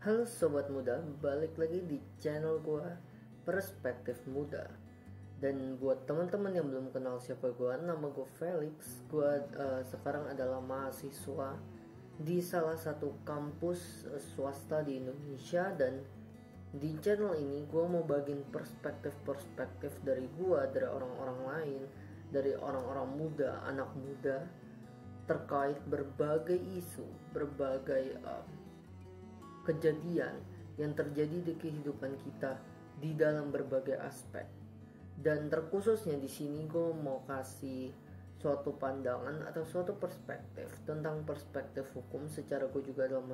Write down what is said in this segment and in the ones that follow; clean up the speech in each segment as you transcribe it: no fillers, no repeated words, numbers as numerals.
Halo Sobat Muda, balik lagi di channel gue Perspektif Muda. Dan buat teman-teman yang belum kenal siapa gue, nama gue Felix. Gue sekarang adalah mahasiswa di salah satu kampus swasta di Indonesia. Dan di channel ini gue mau bagiin perspektif-perspektif dari gue, dari orang-orang lain, dari orang-orang muda, anak muda, terkait berbagai isu, berbagai kejadian yang terjadi di kehidupan kita di dalam berbagai aspek. Dan terkhususnya di sini gue mau kasih suatu pandangan atau suatu perspektif tentang perspektif hukum, secara gue juga adalah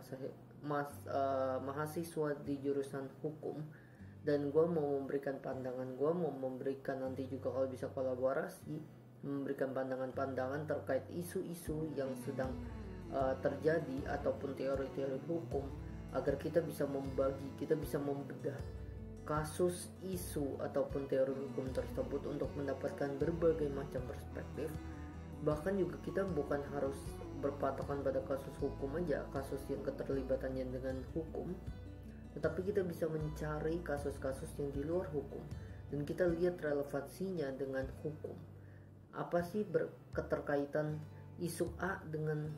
mahasiswa di jurusan hukum, dan gue mau memberikan pandangan, gue mau memberikan nanti juga kalau bisa kolaborasi, memberikan pandangan-pandangan terkait isu-isu yang sedang terjadi ataupun teori-teori hukum, agar kita bisa membagi, kita bisa membedah kasus, isu ataupun teori hukum tersebut untuk mendapatkan berbagai macam perspektif. Bahkan juga kita bukan harus berpatokan pada kasus hukum aja, kasus yang keterlibatannya dengan hukum, tetapi kita bisa mencari kasus-kasus yang di luar hukum dan kita lihat relevansinya dengan hukum. Apa sih keterkaitan isu A dengan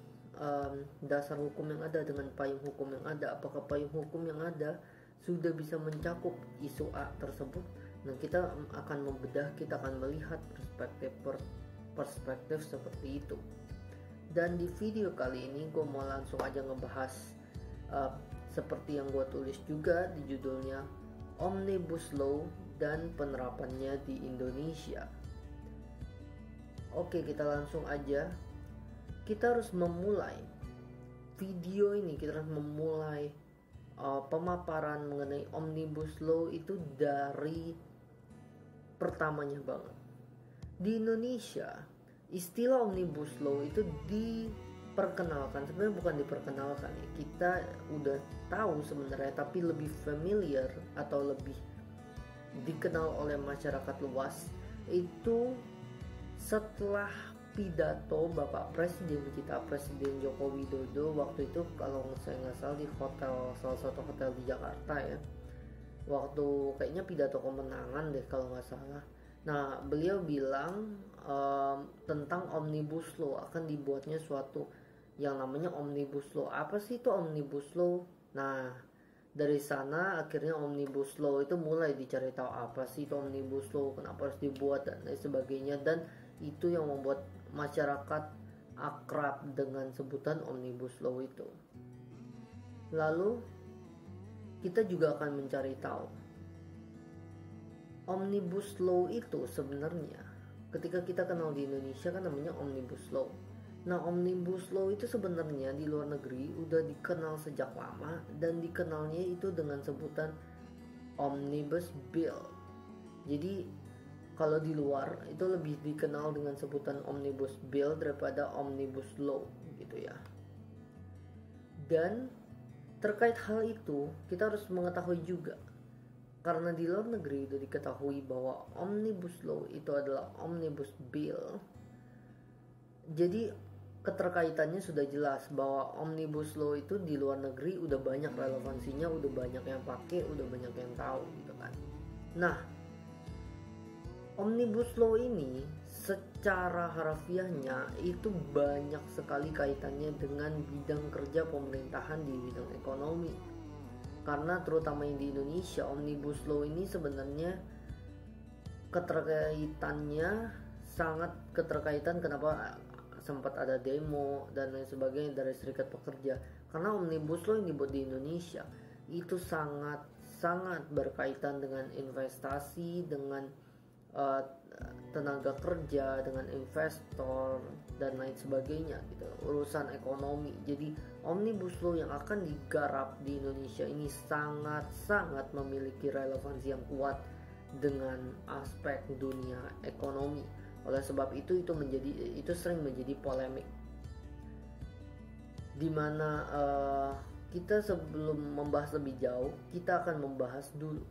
dasar hukum yang ada, dengan payung hukum yang ada? Apakah payung hukum yang ada sudah bisa mencakup isu A tersebut? Nah, kita akan membedah, kita akan melihat perspektif seperti itu. Dan di video kali ini gue mau langsung aja ngebahas seperti yang gue tulis juga di judulnya, Omnibus Law dan penerapannya di Indonesia. Oke, kita langsung aja. Kita harus memulai video ini, kita harus memulai pemaparan mengenai Omnibus Law itu dari pertamanya banget. Di Indonesia, istilah Omnibus Law itu diperkenalkan, sebenarnya bukan diperkenalkan ya, kita udah tahu sebenarnya, tapi lebih familiar atau lebih dikenal oleh masyarakat luas itu setelah pidato Bapak Presiden kita, Presiden Joko Widodo, waktu itu kalau saya nggak salah di hotel, salah satu hotel di Jakarta ya, waktu kayaknya pidato kemenangan deh kalau nggak salah. Nah, beliau bilang tentang Omnibus Law, akan dibuatnya suatu yang namanya Omnibus Law. Apa sih itu Omnibus Law? Nah, dari sana akhirnya Omnibus Law itu mulai dicari tahu apa sih itu Omnibus Law, kenapa harus dibuat dan lain sebagainya, dan itu yang membuat masyarakat akrab dengan sebutan Omnibus Law itu. Lalu kita juga akan mencari tahu Omnibus Law itu sebenarnya, ketika kita kenal di Indonesia kan namanya Omnibus Law. Nah, Omnibus Law itu sebenarnya di luar negeri udah dikenal sejak lama, dan dikenalnya itu dengan sebutan Omnibus Bill. Jadi kalau di luar itu lebih dikenal dengan sebutan Omnibus Bill daripada Omnibus Law gitu ya. Dan terkait hal itu kita harus mengetahui juga, karena di luar negeri itu diketahui bahwa Omnibus Law itu adalah Omnibus Bill. Jadi keterkaitannya sudah jelas bahwa Omnibus Law itu di luar negeri udah banyak relevansinya, udah banyak yang pakai, udah banyak yang tahu gitu kan. Nah, Omnibus Law ini secara harfiahnya itu banyak sekali kaitannya dengan bidang kerja pemerintahan di bidang ekonomi. Karena terutama yang di Indonesia, Omnibus Law ini sebenarnya keterkaitannya sangat keterkaitan. Kenapa sempat ada demo dan lain sebagainya dari serikat pekerja? Karena Omnibus Law yang dibuat di Indonesia itu sangat berkaitan dengan investasi, dengan tenaga kerja, dengan investor dan lain sebagainya gitu, urusan ekonomi. Jadi Omnibus Law yang akan digarap di Indonesia ini sangat memiliki relevansi yang kuat dengan aspek dunia ekonomi. Oleh sebab itu sering menjadi polemik, dimana kita sebelum membahas lebih jauh, kita akan membahas dulu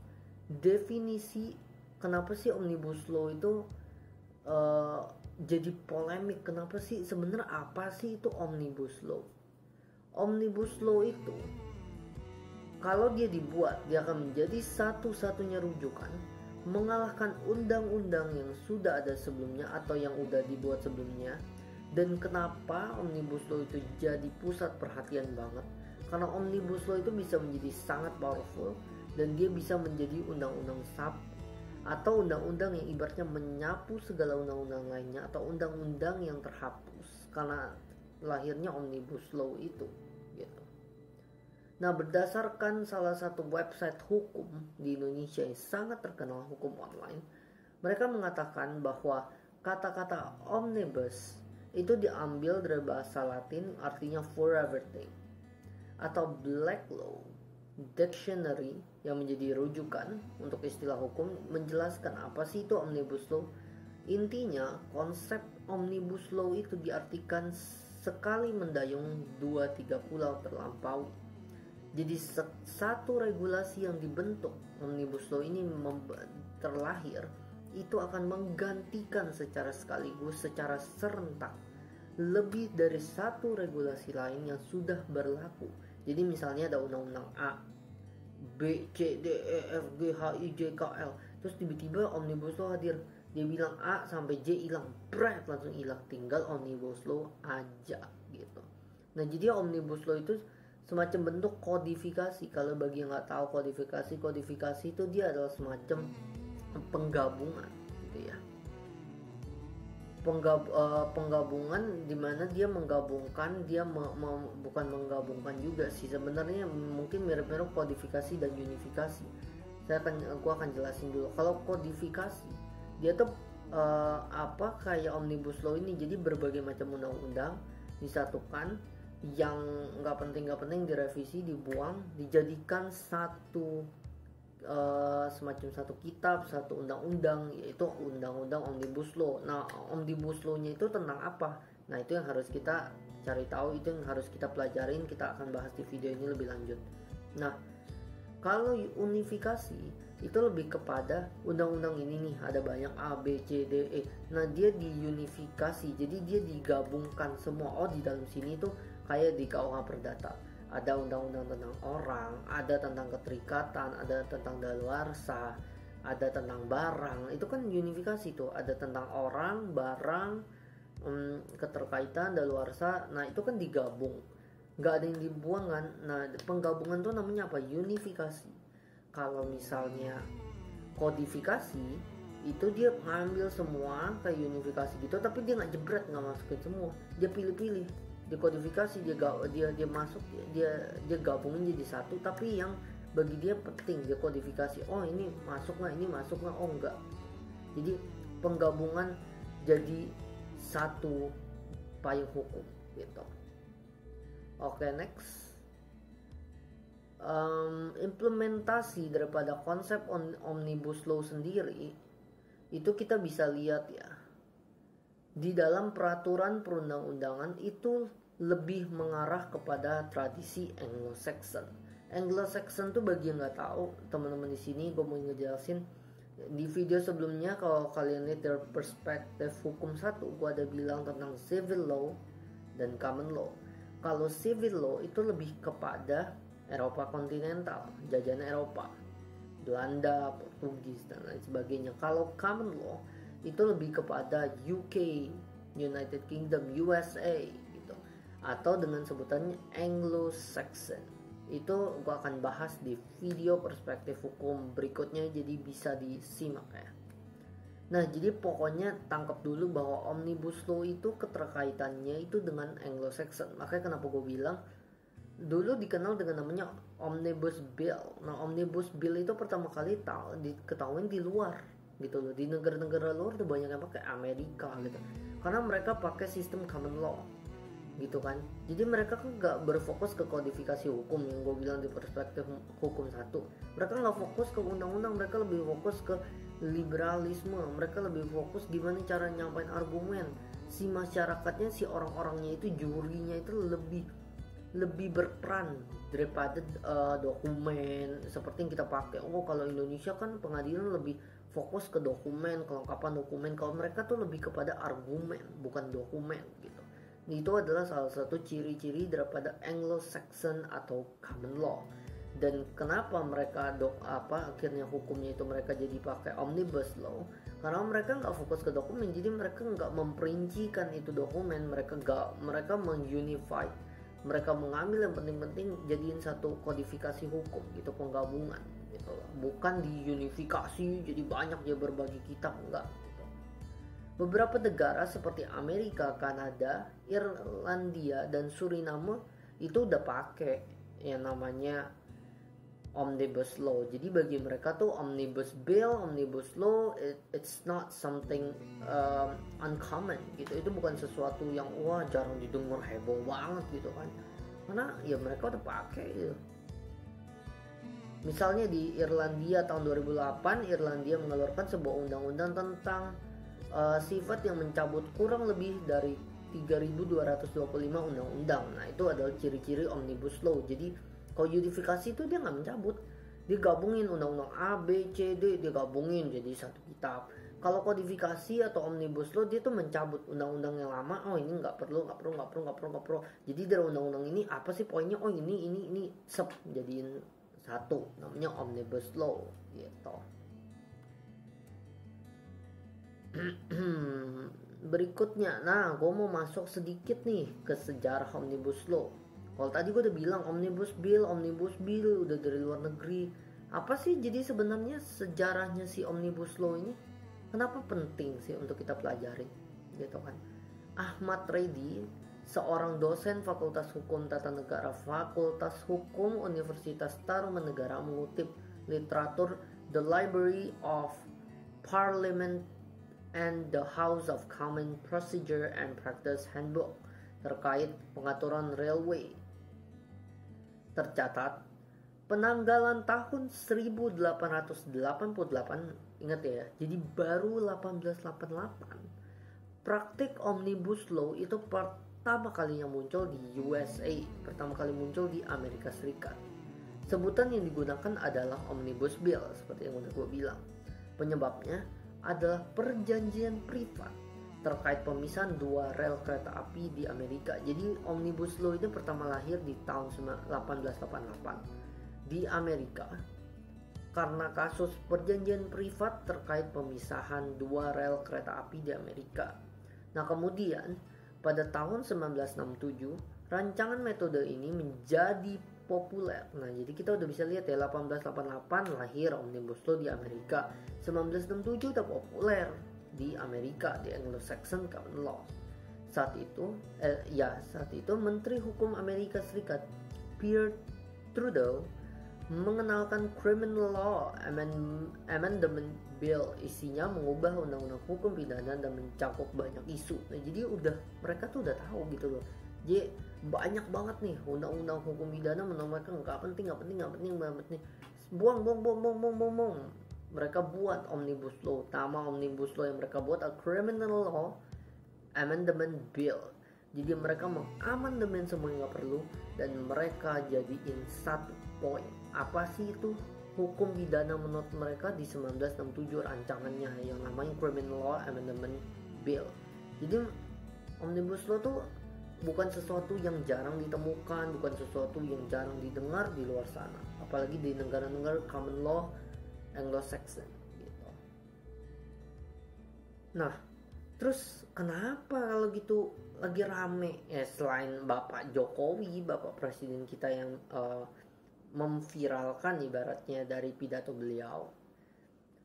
definisi kenapa sih Omnibus Law itu jadi polemik. Kenapa sih sebenarnya, apa sih itu Omnibus Law? Omnibus Law itu Kalau dia dibuat, dia akan menjadi satu-satunya rujukan mengalahkan undang-undang yang sudah ada sebelumnya atau yang udah dibuat sebelumnya. Dan kenapa Omnibus Law itu jadi pusat perhatian banget? Karena Omnibus Law itu bisa menjadi sangat powerful dan dia bisa menjadi undang-undang SAP atau undang-undang yang ibaratnya menyapu segala undang-undang lainnya atau undang-undang yang terhapus karena lahirnya Omnibus Law itu gitu. Nah, berdasarkan salah satu website hukum di Indonesia yang sangat terkenal hukum online, mereka mengatakan bahwa kata-kata omnibus itu diambil dari bahasa Latin artinya for everything, atau Black Law Dictionary yang menjadi rujukan untuk istilah hukum menjelaskan apa sih itu Omnibus Law. Intinya, konsep Omnibus Law itu diartikan sekali mendayung 2-3 pulau terlampaui. Jadi satu regulasi yang dibentuk Omnibus Law ini terlahir itu akan menggantikan secara sekaligus, secara serentak lebih dari satu regulasi lain yang sudah berlaku. Jadi misalnya ada undang-undang A, B, C, D, E, F, G, H, I, J, K, L. Terus tiba-tiba Omnibus Law hadir. Dia bilang A sampai J hilang, bret langsung hilang. Tinggal Omnibus Law aja gitu. Nah, jadi Omnibus Law itu semacam bentuk kodifikasi. Kalau bagi yang nggak tahu kodifikasi itu dia adalah semacam penggabungan gitu ya. Penggabungan dimana dia menggabungkan, dia bukan menggabungkan juga sih sebenarnya, mungkin mirip-mirip kodifikasi dan unifikasi. Gua akan jelasin dulu. Kalau kodifikasi dia tuh kayak Omnibus Law ini, jadi berbagai macam undang-undang disatukan, yang nggak penting direvisi, dibuang, dijadikan satu semacam satu kitab, satu undang-undang, yaitu undang-undang Omnibus Law. Nah, Omnibus Law-nya itu tentang apa? Nah, itu yang harus kita cari tahu, itu yang harus kita pelajarin. Kita akan bahas di video ini lebih lanjut. Nah, kalau unifikasi itu lebih kepada undang-undang ini nih, ada banyak A, B, C, D, E. Nah, dia diunifikasi, jadi dia digabungkan semua. Oh, di dalam sini tuh kayak di KUH Perdata ada undang-undang tentang orang, ada tentang keterikatan, ada tentang daluarsa, ada tentang barang. Itu kan unifikasi tuh, ada tentang orang, barang, keterkaitan, daluarsa. Nah, itu kan digabung, nggak ada yang dibuang kan. Nah, penggabungan tuh namanya apa? Unifikasi. Kalau misalnya kodifikasi itu dia ngambil semua kayak unifikasi gitu, tapi dia nggak jebret, nggak masukin semua, dia pilih-pilih. Di kodifikasi dia masuk, dia gabungin jadi satu, tapi yang bagi dia penting dia kodifikasi. Oh, ini masuk nggak, oh enggak. Jadi penggabungan jadi satu payung hukum gitu. Oke, next. Implementasi daripada konsep Omnibus Law sendiri itu kita bisa lihat ya, di dalam peraturan perundang-undangan itu lebih mengarah kepada tradisi Anglo-Saxon. Anglo-Saxon tuh bagi yang nggak tahu, teman-teman di sini gue mau ngejelasin. Di video sebelumnya kalau kalian lihat dari perspektif hukum satu, gue ada bilang tentang civil law dan common law. Kalau civil law itu lebih kepada Eropa kontinental, jajahan Eropa, Belanda, Portugis dan lain sebagainya. Kalau common law itu lebih kepada UK, United Kingdom, USA gitu, atau dengan sebutannya Anglo-Saxon. Itu gue akan bahas di video perspektif hukum berikutnya, jadi bisa disimak ya. Nah, jadi pokoknya tangkap dulu bahwa Omnibus Law itu keterkaitannya itu dengan Anglo-Saxon. Makanya kenapa gue bilang dulu dikenal dengan namanya Omnibus Bill. Nah, Omnibus Bill itu pertama kali diketahui di luar gitu loh. Di negara-negara luar tuh banyak yang pakai, Amerika gitu. Karena mereka pakai sistem common law gitu kan. Jadi mereka kan gak berfokus ke kodifikasi hukum yang gue bilang di perspektif hukum satu. Mereka gak fokus ke undang-undang, mereka lebih fokus ke liberalisme. Mereka lebih fokus gimana cara nyampain argumen. Si masyarakatnya, si orang-orangnya itu, jurinya itu lebih berperan daripada dokumen seperti yang kita pakai. Oh, kalau Indonesia kan pengadilan lebih fokus ke dokumen, kelengkapan dokumen. Kalau mereka tuh lebih kepada argumen, bukan dokumen gitu. Itu adalah salah satu ciri-ciri daripada Anglo-Saxon atau common law. Dan kenapa mereka akhirnya hukumnya itu mereka jadi pakai omnibus law, karena mereka nggak fokus ke dokumen, jadi mereka nggak memperincikan itu dokumen, mereka mengunify, mereka mengambil yang penting-penting jadiin satu kodifikasi hukum gitu, penggabungan gitu loh. Bukan diunifikasi jadi banyak dia berbagi kitab, enggak gitu. Beberapa negara seperti Amerika, Kanada, Irlandia, dan Suriname itu udah pakai yang namanya omnibus law. Jadi bagi mereka tuh omnibus bill, omnibus law, it's not something uncommon gitu. Itu bukan sesuatu yang wah jarang didengar, heboh banget gitu kan. Karena ya mereka udah pakai gitu. Misalnya di Irlandia tahun 2008, Irlandia mengeluarkan sebuah undang-undang tentang sifat yang mencabut kurang lebih dari 3.225 undang-undang. Nah itu adalah ciri-ciri omnibus law. Jadi kalau unifikasi itu dia nggak mencabut, dia gabungin undang-undang A, B, C, D, dia gabungin jadi satu kitab. Kalau kodifikasi atau omnibus law dia tuh mencabut undang-undang yang lama, oh ini nggak perlu. Jadi dari undang-undang ini apa sih poinnya? Oh ini jadiin satu, namanya omnibus law gitu. Berikutnya, nah gue mau masuk sedikit nih ke sejarah omnibus law. Kalau tadi gue udah bilang omnibus bill udah dari luar negeri. Apa sih jadi sebenarnya sejarahnya si omnibus law ini? Kenapa penting sih untuk kita pelajari? Gitu kan. Ahmad Reddy, seorang dosen Fakultas Hukum Tata Negara Fakultas Hukum Universitas Tarumanegara, mengutip literatur The Library of Parliament and the House of Common Procedure and Practice Handbook terkait pengaturan railway. Tercatat penanggalan tahun 1888, ingat ya, jadi baru 1888. Praktik omnibus law itu pertama kalinya muncul di USA, pertama kali muncul di Amerika Serikat. Sebutan yang digunakan adalah omnibus bill seperti yang udah gue bilang. Penyebabnya adalah perjanjian privat terkait pemisahan dua rel kereta api di Amerika. Jadi omnibus law itu pertama lahir di tahun 1888 di Amerika karena kasus perjanjian privat terkait pemisahan dua rel kereta api di Amerika. Nah kemudian pada tahun 1967 rancangan metode ini menjadi populer. Nah jadi kita udah bisa lihat ya, 1888 lahir omnibus law di Amerika, 1967 udah populer di Amerika, di Anglo-Saxon Common Law. Saat itu Menteri Hukum Amerika Serikat Pierre Trudeau mengenalkan Criminal Law Amendment Bill. Isinya mengubah undang-undang hukum pidana dan mencakup banyak isu. Nah jadi mereka tuh udah tahu gitu loh. Jadi banyak banget nih undang-undang hukum pidana menurut mereka nggak penting. Buang. Mereka buat omnibus law. Nama omnibus law yang mereka buat adalah Criminal Law Amendment Bill. Jadi mereka mengamandemen semua yang gak perlu dan mereka jadiin satu poin. Apa sih itu hukum pidana menurut mereka di 1967 rancangannya yang namanya Criminal Law Amendment Bill. Jadi omnibus law tuh bukan sesuatu yang jarang ditemukan, bukan sesuatu yang jarang didengar di luar sana. Apalagi di negara-negara common law Anglo-Saxon gitu. Nah, terus kenapa kalau gitu lagi rame ya, selain Bapak Jokowi, Bapak Presiden kita yang memviralkan ibaratnya dari pidato beliau,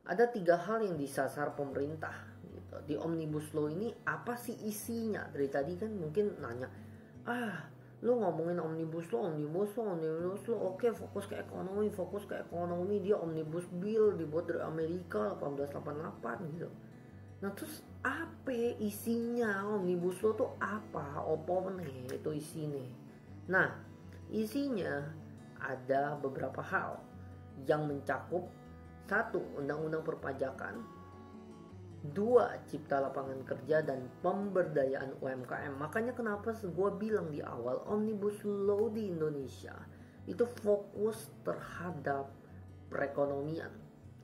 ada 3 hal yang disasar pemerintah gitu. Di omnibus law ini apa sih isinya? Dari tadi kan mungkin nanya, lu ngomongin omnibus law, oke, fokus ke ekonomi, dia omnibus bill dibuat dari Amerika 1888 gitu. Nah terus apa isinya omnibus law tuh apa? Apa nih itu isinya? Nah isinya ada beberapa hal yang mencakup: 1. Undang-undang perpajakan, 2. Cipta lapangan kerja dan pemberdayaan UMKM. Makanya kenapa gue bilang di awal, omnibus law di Indonesia itu fokus terhadap perekonomian.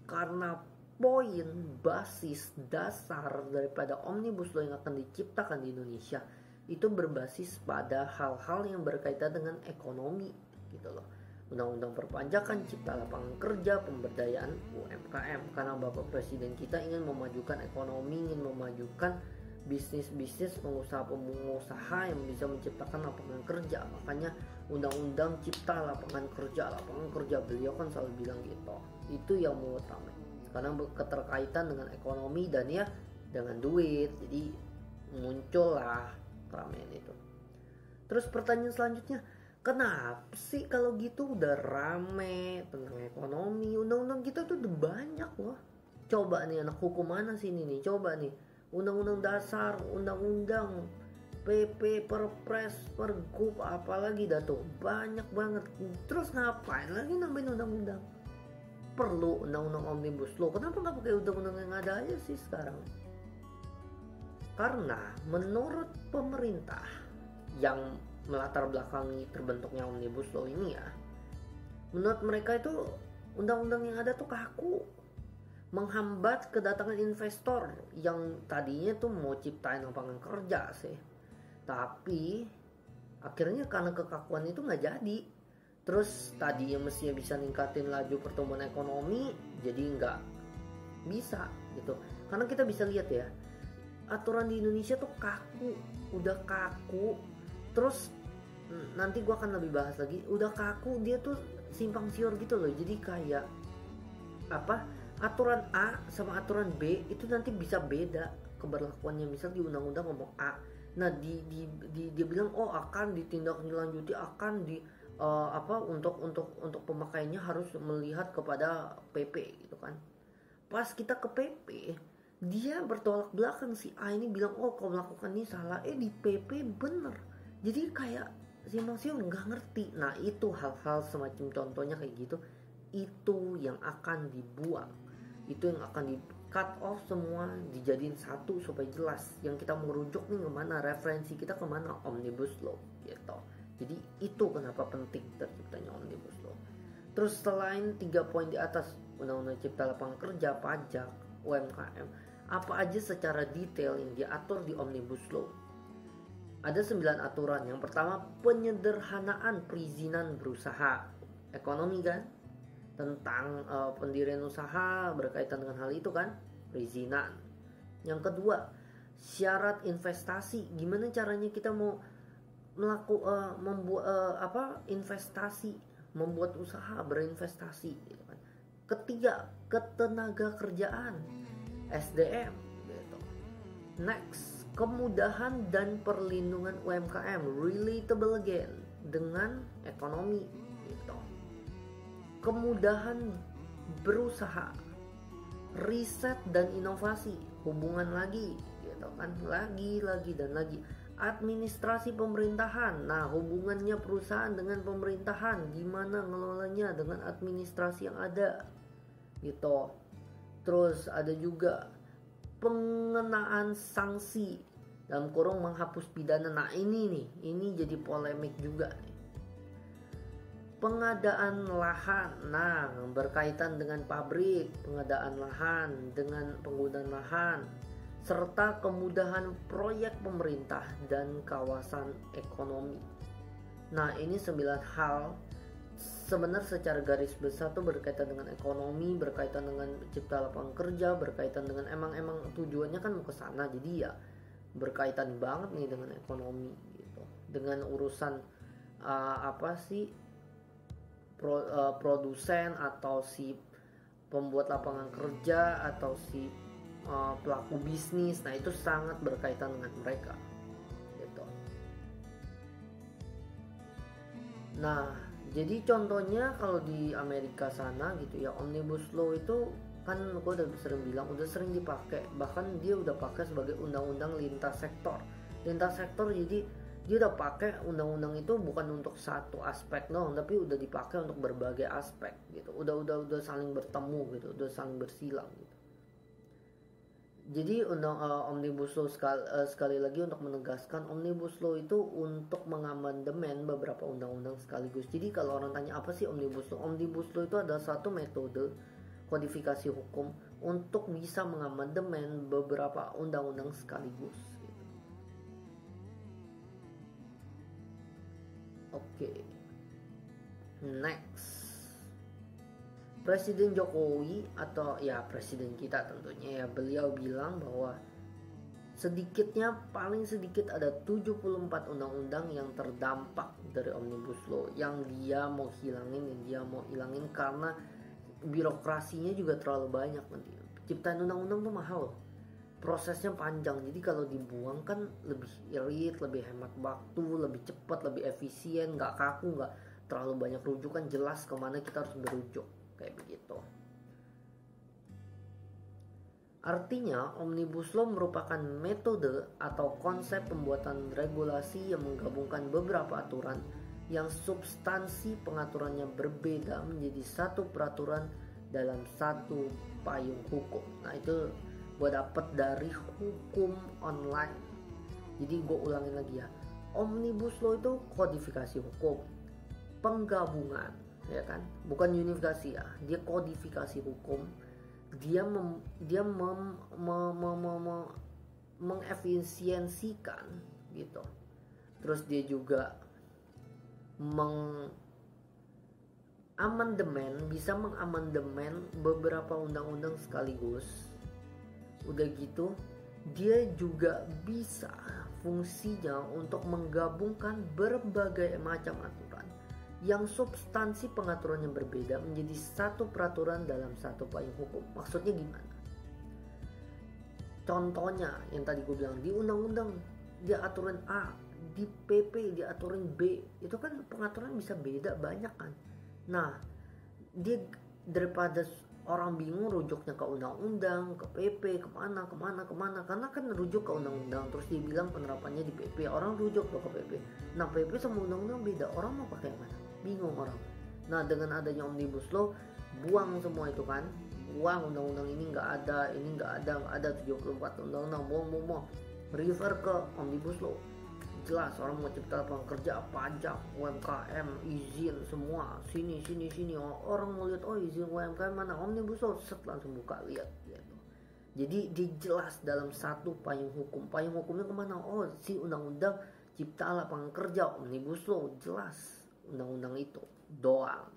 Karena poin basis dasar daripada omnibus law yang akan diciptakan di Indonesia itu berbasis pada hal-hal yang berkaitan dengan ekonomi gitu loh. undang-undang perpajakan, cipta lapangan kerja, pemberdayaan UMKM. Karena Bapak Presiden kita ingin memajukan ekonomi, ingin memajukan bisnis-bisnis pengusaha-pengusaha yang bisa menciptakan lapangan kerja. Makanya undang-undang cipta lapangan kerja, beliau kan selalu bilang gitu. Itu yang membuat ramai karena keterkaitan dengan ekonomi dan ya dengan duit, jadi muncullah keramaian itu. Terus pertanyaan selanjutnya, kenapa sih kalau gitu udah rame tentang ekonomi, undang-undang kita tuh udah banyak loh. Coba nih anak hukum mana sini nih, coba nih undang-undang dasar, undang-undang, PP, Perpres, Pergub, apalagi dah tuh banyak banget. Terus ngapain lagi nambahin undang-undang? Perlu undang-undang omnibus law. Kenapa nggak pakai undang-undang yang ada aja sih sekarang? Karena menurut pemerintah yang melatar belakangi terbentuknya omnibus law ini ya, menurut mereka itu undang-undang yang ada tuh kaku, menghambat kedatangan investor yang tadinya tuh mau ciptain lapangan kerja sih. Tapi akhirnya karena kekakuan itu nggak jadi. Terus tadinya mestinya bisa ningkatin laju pertumbuhan ekonomi, jadi nggak bisa gitu. Karena kita bisa lihat ya, aturan di Indonesia tuh kaku, udah kaku. Terus nanti gue akan lebih bahas lagi, udah kaku, dia tuh simpang siur gitu loh. Jadi kayak apa, aturan A sama aturan B itu nanti bisa beda keberlakuannya. Misal di undang-undang ngomong A, nah dia bilang oh akan ditindaklanjuti, akan di untuk pemakaiannya harus melihat kepada PP gitu kan. Pas kita ke PP, dia bertolak belakang. Si A ini bilang oh kau melakukan ini salah, di PP bener. Jadi kayak simpang siur, nggak ngerti. Nah itu hal-hal semacam contohnya kayak gitu, itu yang akan dibuang, itu yang akan di cut off semua, dijadiin satu supaya jelas yang kita merujuk nih kemana, referensi kita kemana, omnibus law gitu. Jadi itu kenapa penting terciptanya omnibus law. Terus selain 3 poin di atas, undang-undang cipta lapangan kerja, pajak, UMKM, apa aja secara detail yang diatur di omnibus law? Ada 9 aturan. Yang pertama, penyederhanaan perizinan berusaha. Ekonomi kan, tentang pendirian usaha berkaitan dengan hal itu kan, perizinan. Yang kedua, syarat investasi. Gimana caranya kita mau membuat investasi, membuat usaha, berinvestasi gitu kan. Ketiga, ketenaga kerjaan, SDM gitu. Next, kemudahan dan perlindungan UMKM, relatable again dengan ekonomi gitu. Kemudahan berusaha, riset dan inovasi, hubungan lagi gitu kan, lagi dan lagi. Administrasi pemerintahan, nah hubungannya perusahaan dengan pemerintahan, gimana ngelolanya dengan administrasi yang ada gitu. Terus ada juga pengenaan sanksi dalam kurung menghapus pidana. Nah ini jadi polemik juga nih. Pengadaan lahan, nah berkaitan dengan pabrik, pengadaan lahan dengan penggunaan lahan, serta kemudahan proyek pemerintah dan kawasan ekonomi. Nah ini 9 hal sebenarnya secara garis besar tuh berkaitan dengan ekonomi, berkaitan dengan cipta lapangan kerja, berkaitan dengan emang tujuannya kan mau ke sana. Jadi ya berkaitan banget nih dengan ekonomi gitu. Dengan urusan produsen atau si pembuat lapangan kerja atau si pelaku bisnis. Nah itu sangat berkaitan dengan mereka gitu. Nah jadi contohnya kalau di Amerika sana gitu ya, omnibus law itu kan gue udah sering bilang, udah sering dipakai, bahkan dia udah pakai sebagai undang-undang lintas sektor. Jadi dia udah pakai undang-undang itu bukan untuk satu aspek doang, tapi udah dipakai untuk berbagai aspek gitu. Udah saling bertemu gitu, udah saling bersilang gitu. Jadi omnibus law sekali lagi untuk menegaskan, omnibus law itu untuk mengamandemen beberapa undang-undang sekaligus. Jadi kalau orang tanya apa sih omnibus law? Omnibus law itu adalah satu metode kodifikasi hukum untuk bisa mengamandemen beberapa undang-undang sekaligus. Gitu. Oke. Next, Presiden Jokowi atau ya presiden kita tentunya ya, beliau bilang bahwa sedikitnya paling sedikit ada 74 undang-undang yang terdampak dari Omnibus Law yang dia mau hilangin karena birokrasinya juga terlalu banyak nanti. Ciptaan undang-undang tuh mahal, prosesnya panjang, jadi kalau dibuang kan lebih irit, lebih hemat waktu, lebih cepat, lebih efisien, nggak kaku, nggak terlalu banyak rujukan, jelas kemana kita harus berujuk, kayak begitu. Artinya, Omnibus Law merupakan metode atau konsep pembuatan regulasi yang menggabungkan beberapa aturan yang substansi pengaturannya berbeda menjadi satu peraturan dalam satu payung hukum. Nah, itu gue dapet dari hukum online. Jadi gue ulangin lagi ya, Omnibus Law itu kodifikasi hukum, penggabungan, ya kan, bukan unifikasi ya, dia kodifikasi hukum. Dia mengefisiensikan gitu. Terus dia juga bisa mengamandemen beberapa undang-undang sekaligus. Udah gitu, dia juga bisa fungsinya untuk menggabungkan berbagai macam aturan yang substansi pengaturannya berbeda menjadi satu peraturan dalam satu payung hukum. Maksudnya gimana? Contohnya yang tadi gue bilang, di undang-undang dia aturan A, di PP dia aturan B, itu kan pengaturan bisa beda banyak kan. Nah, dia daripada orang bingung rujuknya ke undang-undang, ke PP, kemana, karena kan rujuk ke undang-undang, terus dibilang penerapannya di PP, orang rujuk ke PP. Nah, PP sama undang-undang beda, orang mau pakai yang mana? Bingung orang. Nah, dengan adanya Omnibus Law, buang semua itu kan, buang undang-undang ini nggak ada 74 undang-undang, buang, refer ke Omnibus Law. Jelas orang mau cipta lapangan kerja, pajak, UMKM, izin semua, sini orang mau lihat, oh izin UMKM mana, Omnibus Law, set langsung buka lihat gitu. Jadi dijelas dalam satu payung hukum. Payung hukumnya kemana? Oh, si undang-undang cipta lapangan kerja, Omnibus Law, jelas undang-undang itu doang.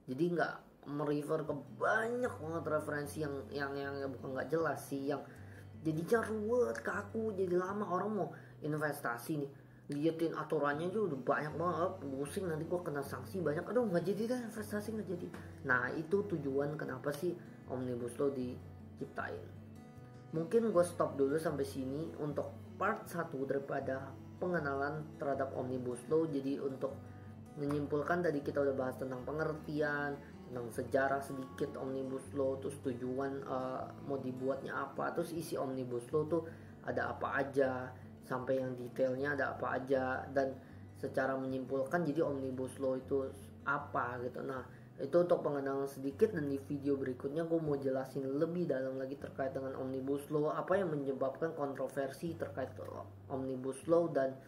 Jadi nggak merefer ke banyak banget referensi yang bukan nggak jelas sih, yang jadinya ruwet, kaku, jadi lama. Orang mau investasi nih, liatin aturannya juga udah banyak banget, pusing, nanti gua kena sanksi banyak, aduh nggak jadi deh investasi, nggak jadi. Nah, itu tujuan kenapa sih Omnibus Law diciptain. Mungkin gue stop dulu sampai sini untuk part 1 daripada pengenalan terhadap Omnibus Law. Jadi untuk menyimpulkan, tadi kita udah bahas tentang pengertian, tentang sejarah sedikit Omnibus Law, terus tujuan mau dibuatnya apa, terus isi Omnibus Law tuh ada apa aja, sampai yang detailnya ada apa aja, dan secara menyimpulkan jadi Omnibus Law itu apa gitu. Nah, itu untuk pengenalan sedikit, dan di video berikutnya gue mau jelasin lebih dalam lagi terkait dengan Omnibus Law, apa yang menyebabkan kontroversi terkait Omnibus Law, dan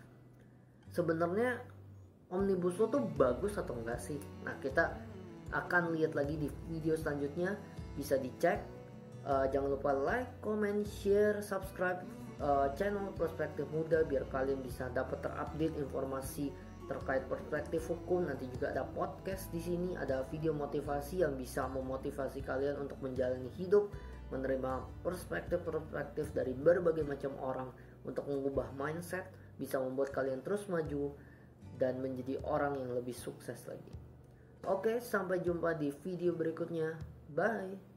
sebenarnya Omnibus Law tuh bagus atau enggak sih. Nah, kita akan lihat lagi di video selanjutnya, bisa dicek. Jangan lupa like, comment, share, subscribe channel Perspektif Muda biar kalian bisa dapat terupdate informasi terkait perspektif hukum. Nanti juga ada podcast di sini, ada video motivasi yang bisa memotivasi kalian untuk menjalani hidup, menerima perspektif dari berbagai macam orang untuk mengubah mindset, bisa membuat kalian terus maju dan menjadi orang yang lebih sukses lagi. Oke, sampai jumpa di video berikutnya. Bye.